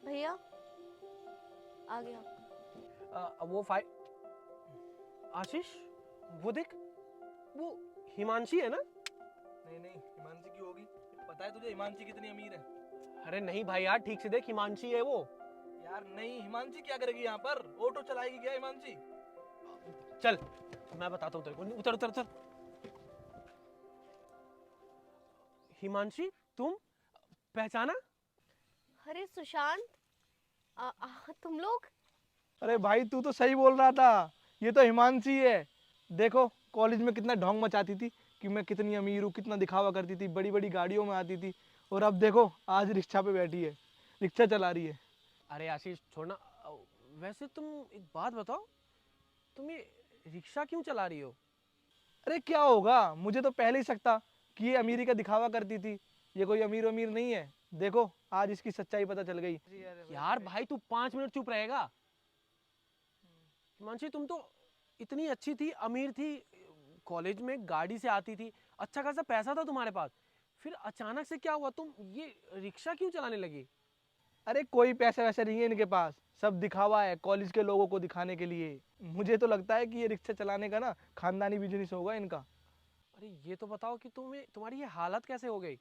भैया आ गया। वो फाइ आशीष, वो देख, वो हिमांशी है ना? नहीं नहीं, हिमांशी की होगी। पता है तुझे हिमांशी कितनी अमीर है? अरे नहीं भाई यार, ठीक से देख, हिमांशी है वो। यार नहीं, हिमांशी क्या करेगी यहाँ पर? ऑटो चलाएगी क्या हिमांशी? चल मैं बताता हूँ तेरे को, उतर उतर उतर। हिमांशी, तुम पहचाना? अरे सुशांत, तुम लोग। अरे भाई तू तो सही बोल रहा था, ये तो हिमांशी है। देखो कॉलेज में कितना ढोंग मचाती थी कि मैं कितनी अमीर हूँ, कितना दिखावा करती थी, बड़ी बड़ी गाड़ियों में आती थी। और अब देखो आज रिक्शा पे बैठी है, रिक्शा चला रही है। अरे आशीष छोड़ना। वैसे तुम एक बात बताओ, तुम ये रिक्शा क्यों चला रही हो? अरे क्या होगा, मुझे तो पहले ही शक था कि ये अमीरी का दिखावा करती थी। ये कोई अमीर अमीर नहीं है। देखो आज इसकी सच्चाई पता चल गई। यार भाई तू 5 मिनट चुप रहेगा? हिमांशी, तुम तो इतनी अच्छी थी, अमीर थी, कॉलेज में गाड़ी से आती थी, अच्छा खासा पैसा था तुम्हारे पास, फिर अचानक से क्या हुआ, तुम ये रिक्शा क्यों चलाने लगी? अरे कोई पैसा वैसा नहीं है इनके पास, सब दिखावा है कॉलेज के लोगों को दिखाने के लिए। मुझे तो लगता है कि ये रिक्शा चलाने का ना खानदानी बिजनेस होगा इनका। अरे ये तो बताओ कि तुम्हारी ये हालत कैसे हो गई?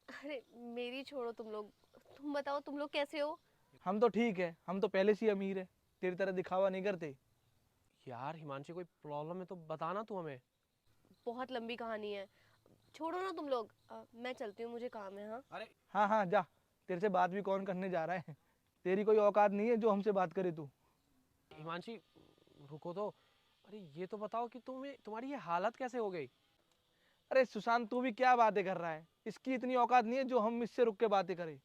अरे मेरी छोड़ो, तुम लोग, तुम बताओ तुम लोग कैसे हो? हम तो ठीक है, हम तो पहले से ही अमीर है, तेरी तरह दिखावा नहीं करते। यार हिमांशी, कोई प्रॉब्लम है तो बताना तू हमें। बहुत लंबी कहानी है, छोड़ो ना तुम लोग। मैं चलती हूँ, मुझे काम है। हाँ अरे हाँ हाँ जा, तेरे से बात भी कौन करने जा रहा है। तेरी कोई औकात नहीं है जो हमसे बात करे तू। हिमांशी, रुको तो। अरे ये तो बताओ कि तुम्हारी ये हालत कैसे हो गई? अरे सुशांत तू भी क्या बातें कर रहा है, इसकी इतनी औकात नहीं है जो हम इससे रुक के बातें करें।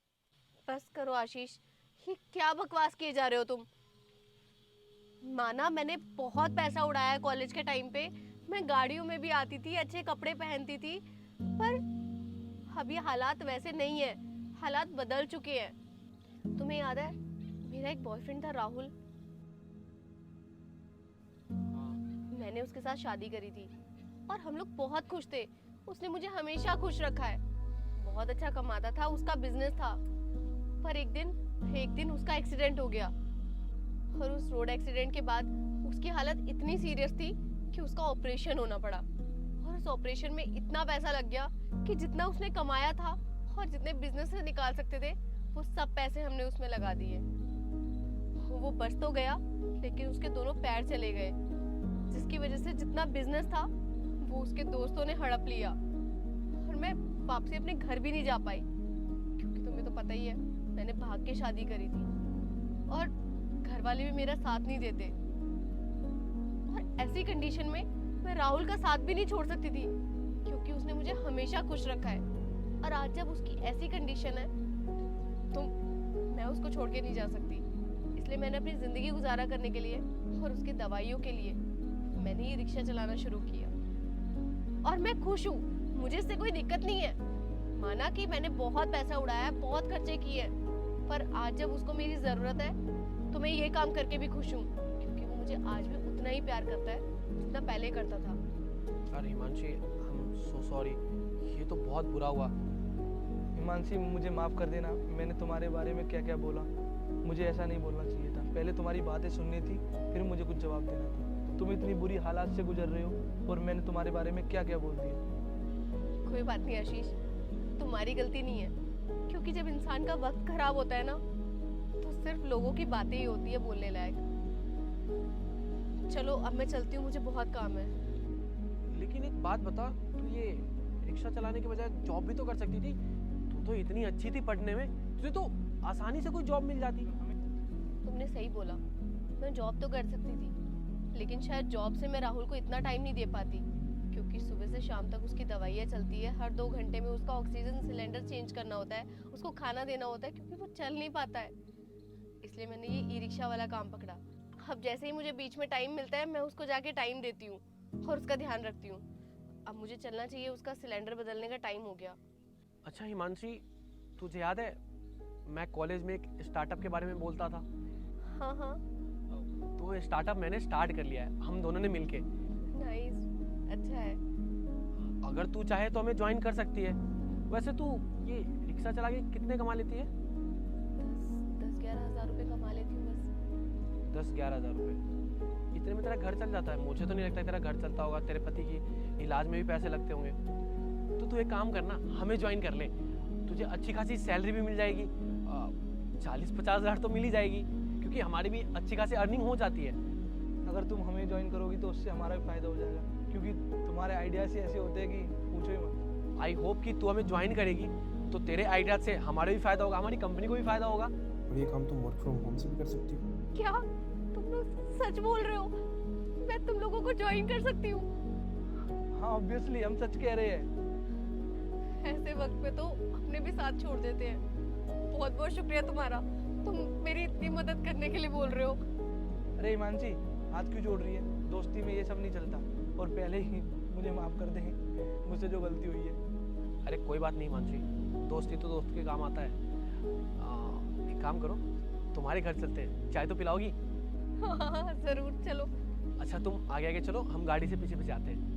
बस करो आशीष, ये क्या बकवास किए जा रहे हो तुम। माना मैंने बहुत पैसा उड़ाया है कॉलेज के टाइम पे, मैं गाड़ियों में भी आती थी, अच्छे कपड़े पहनती थी, पर अब ये हालात वैसे नहीं है, हालात बदल चुके हैं। तुम्हें याद है मेरा एक बॉयफ्रेंड था राहुल, मैंने उसके साथ शादी करी थी और हम लोग बहुत खुश थे। उसने मुझे हमेशा खुश रखा है, बहुत अच्छा कमाता था, उसका बिजनेस था। पर एक दिन उसका एक्सीडेंट हो गया और उस रोड एक्सीडेंट के बाद उसकी हालत इतनी सीरियस थी कि उसका ऑपरेशन होना पड़ा। और उस ऑपरेशन में इतना पैसा लग गया कि जितना उसने कमाया था और जितने बिजनेस से निकाल सकते थे वो सब पैसे हमने उसमें लगा दिए। वो बच तो गया लेकिन उसके दोनों पैर चले गए, जिसकी वजह से जितना बिजनेस था वो उसके दोस्तों ने हड़प लिया और मैं वापसी अपने घर भी नहीं जा पाई, क्योंकि तुम्हें तो पता ही है मैंने भाग के शादी करी थी और घर वाले भी मेरा साथ नहीं देते। और ऐसी कंडीशन में मैं राहुल का साथ भी नहीं छोड़ सकती थी, क्योंकि उसने मुझे हमेशा खुश रखा है। और आज जब उसकी ऐसी कंडीशन है तो मैं उसको छोड़ के नहीं जा सकती। इसलिए मैंने अपनी जिंदगी गुजारा करने के लिए और उसकी दवाइयों के लिए मैंने ये रिक्शा चलाना शुरू किया और मैं खुश हूँ, मुझे इससे कोई दिक्कत नहीं है। माना कि मैंने बहुत पैसा उड़ाया, बहुत खर्चे किए, पर आज जब उसको मेरी जरूरत है तो मैं ये काम करके भी खुश हूँ, क्योंकि वो मुझे आज भी उतना ही प्यार करता है जितना पहले करता था। अरे हिमांशी, हम सो सॉरी, ये तो बहुत बुरा हुआ। हिमांशी मुझे माफ़ कर देना, मैंने तुम्हारे बारे में क्या क्या बोला, मुझे ऐसा नहीं बोलना चाहिए था। पहले तुम्हारी बातें सुननी थी, फिर मुझे कुछ जवाब देना था। तुम इतनी बुरी हालात से गुजर रहे हो और मैंने तुम्हारे बारे में क्या क्या बोल दिया। कोई बात नहीं आशीष, तुम्हारी गलती नहीं है, क्योंकि जब इंसान का वक्त खराब होता है ना तो सिर्फ लोगों की बातें ही होती है बोलने लायक। चलो अब मैं चलती हूँ, मुझे बहुत काम है। लेकिन एक बात बता, तू ये रिक्शा चलाने के बजाय जॉब भी तो कर सकती थी। तू तो इतनी अच्छी थी पढ़ने में, तुझे तो आसानी से कोई जॉब मिल जाती। तुमने सही बोला, मैं जॉब तो कर सकती थी, लेकिन शायद जॉब से मैं राहुल को इतना टाइम नहीं दे पाती, क्योंकि सुबह से शाम तक उसकी दवाइयाँ चलती है, हर 2 घंटे में उसका ऑक्सीजन सिलेंडर चेंज करना होता है, उसको खाना देना होता है, क्योंकि वो चल नहीं पाता है। इसलिए मैंने ये ई रिक्शा वाला काम पकड़ा। अब जैसे ही मुझे बीच में टाइम मिलता है मैं उसको जाके टाइम देती हूँ और उसका ध्यान रखती हूँ। अब मुझे चलना चाहिए, उसका सिलेंडर बदलने का टाइम हो गया। अच्छा हिमांशी, तुझे याद है मैं कॉलेज में एक स्टार्टअप के बारे में बोलता था? हाँ हाँ, तो स्टार्टअप मैंने स्टार्ट कर लिया है, हम दोनों ने मिलके। नाइस, अच्छा है। अगर तू चाहे तो हमें ज्वाइन कर सकती है। वैसे तू ये रिक्शा चला के कितने कमा लेती है? 10 10-11 हज़ार रुपए कमा लेती हूँ बस। 10-11 हज़ार रुपये, इतने में तेरा घर चल जाता है? मुझे तो नहीं लगता तेरा घर चलता होगा, तेरे पति की इलाज में भी पैसे लगते होंगे। तो तू एक काम करना, हमें ज्वाइन कर ले, तुझे अच्छी खासी सैलरी भी मिल जाएगी, 40-50 हज़ार तो मिल ही जाएगी, क्योंकि हमारी भी अच्छी खासी अर्निंग हो जाती है। अगर तुम हमें ज्वाइन करोगी तो उससे हमारा भी फायदा हो जाएगा, क्योंकि तुम्हारे आइडियाज ही ऐसे होते हैं कि पूछो ही मत। आई होप कि तू हमें ज्वाइन करेगी तो तेरे आइडिया से हमारे भी फायदा होगा, हमारी कंपनी को भी फायदा होगा। और ये काम तुम वर्क फ्रॉम होम से भी कर सकती हो। क्या तुम लोग सच बोल रहे हो? मैं तुम लोगों को ज्वाइन कर सकती हूँ? हाँ ऑब्वियसली हम सच कह रहे हैं। ऐसे वक्त पे तो अपने भी साथ छोड़ देते हैं। बहुत बहुत शुक्रिया तुम्हारा, तुम मेरी इतनी मदद करने के लिए बोल रहे हो। अरे हिमांशी, हाथ क्यों जोड़ रही है? दोस्ती में ये सब नहीं चलता। और पहले ही मुझे माफ़ कर दें, मुझसे जो गलती हुई है। अरे कोई बात नहीं मानसी, दोस्ती तो दोस्त के काम आता है। एक काम करो, तुम्हारे घर चलते हैं, चाय तो पिलाओगी? हाँ जरूर, चलो। अच्छा तुम आगे आगे चलो, हम गाड़ी से पीछे पीछे आते हैं।